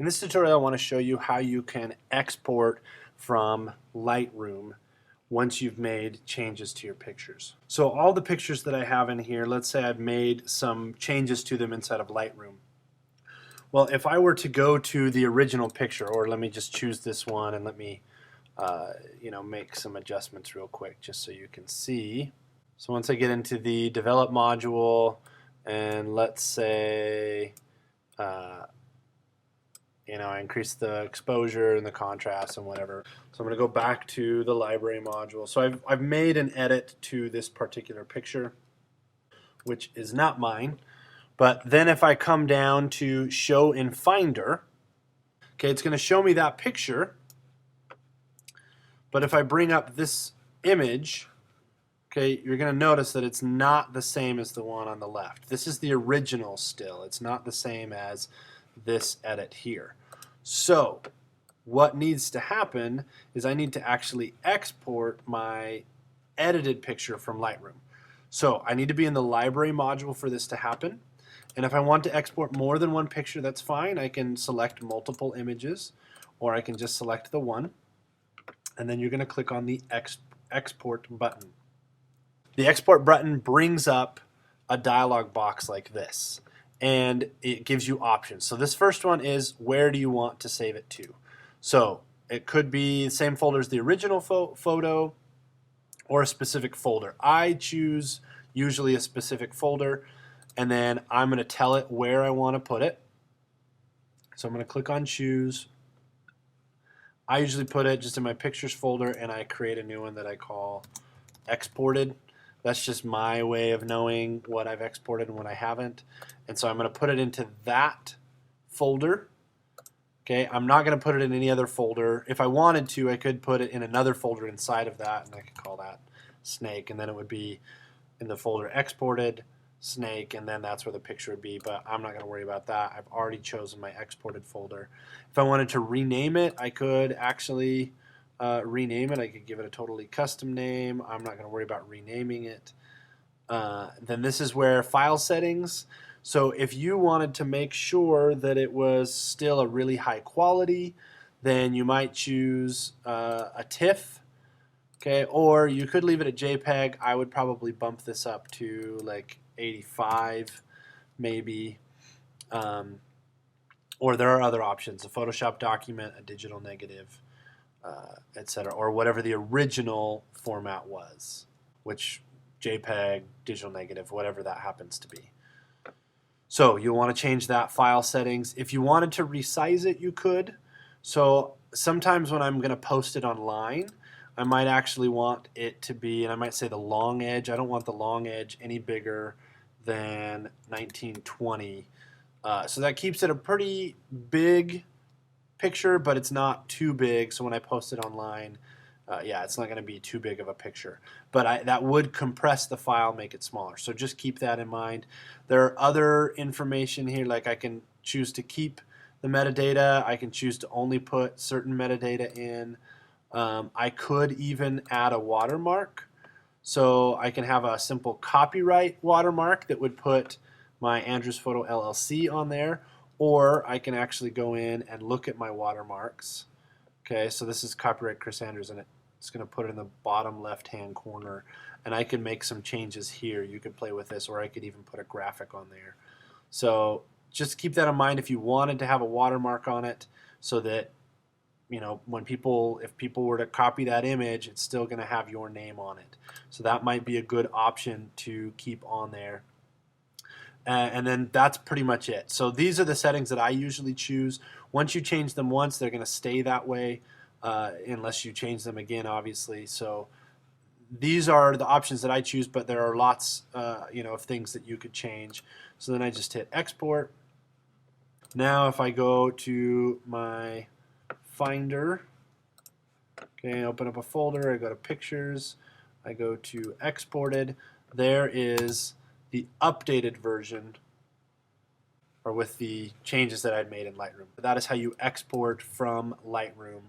In this tutorial, I want to show you how you can export from Lightroom once you've made changes to your pictures. So all the pictures that I have in here, let's say I've made some changes to them inside of Lightroom. Well, if I were to go to the original picture, or let me just choose this one and let me make some adjustments real quick just so you can see. So once I get into the develop module, and let's say I increase the exposure and the contrast and whatever. So I'm going to go back to the library module. So I've made an edit to this particular picture, which is not mine. But then if I come down to show in Finder, okay, it's going to show me that picture. But if I bring up this image, okay, you're going to notice that it's not the same as the one on the left. This is the original still. It's not the same as this edit here. So what needs to happen is I need to actually export my edited picture from Lightroom. So I need to be in the library module for this to happen. And if I want to export more than one picture, that's fine. I can select multiple images, or I can just select the one. And then you're going to click on the export button. The export button brings up a dialog box like this, and it gives you options. So this first one is, where do you want to save it to? So it could be the same folder as the original photo, or a specific folder. I choose usually a specific folder, and then I'm going to tell it where I want to put it. So I'm going to click on choose. I usually put it just in my pictures folder, and I create a new one that I call exported. That's just my way of knowing what I've exported and what I haven't. And so I'm going to put it into that folder. Okay, I'm not going to put it in any other folder. If I wanted to, I could put it in another folder inside of that, and I could call that snake, and then it would be in the folder exported, snake, and then that's where the picture would be, but I'm not going to worry about that. I've already chosen my exported folder. If I wanted to rename it, I could actually rename it. I could give it a totally custom name. I'm not going to worry about renaming it. Then this is where file settings. So if you wanted to make sure that it was still a really high quality, then you might choose a TIFF. Okay, or you could leave it at JPEG. I would probably bump this up to like 85 maybe. Or there are other options, a Photoshop document, a digital negative, etc., or whatever the original format was, which JPEG, digital negative, whatever that happens to be. So you'll want to change that file settings. If you wanted to resize it, you could. So sometimes when I'm going to post it online, I might actually want it to be, and I might say the long edge. I don't want the long edge any bigger than 1920. So that keeps it a pretty big picture, but it's not too big. So when I post it online, yeah, it's not going to be too big of a picture. But that would compress the file, make it smaller. So just keep that in mind. There are other information here, like I can choose to keep the metadata. I can choose to only put certain metadata in. I could even add a watermark. So I can have a simple copyright watermark that would put my Andrews Photo LLC on there, or I can actually go in and look at my watermarks. Okay, so this is copyright Chris Andrews, and it's going to put it in the bottom left-hand corner, and I can make some changes here. You could play with this, or I could even put a graphic on there. So just keep that in mind if you wanted to have a watermark on it, so that when if people were to copy that image, it's still going to have your name on it. So that might be a good option to keep on there. And then that's pretty much it. So these are the settings that I usually choose. Once you change them once, they're going to stay that way unless you change them again, obviously. So these are the options that I choose, but there are lots of things that you could change. So then I just hit export. Now if I go to my Finder, okay, open up a folder, I go to pictures, I go to exported, there is the updated version, or with the changes that I'd made in Lightroom. That is how you export from Lightroom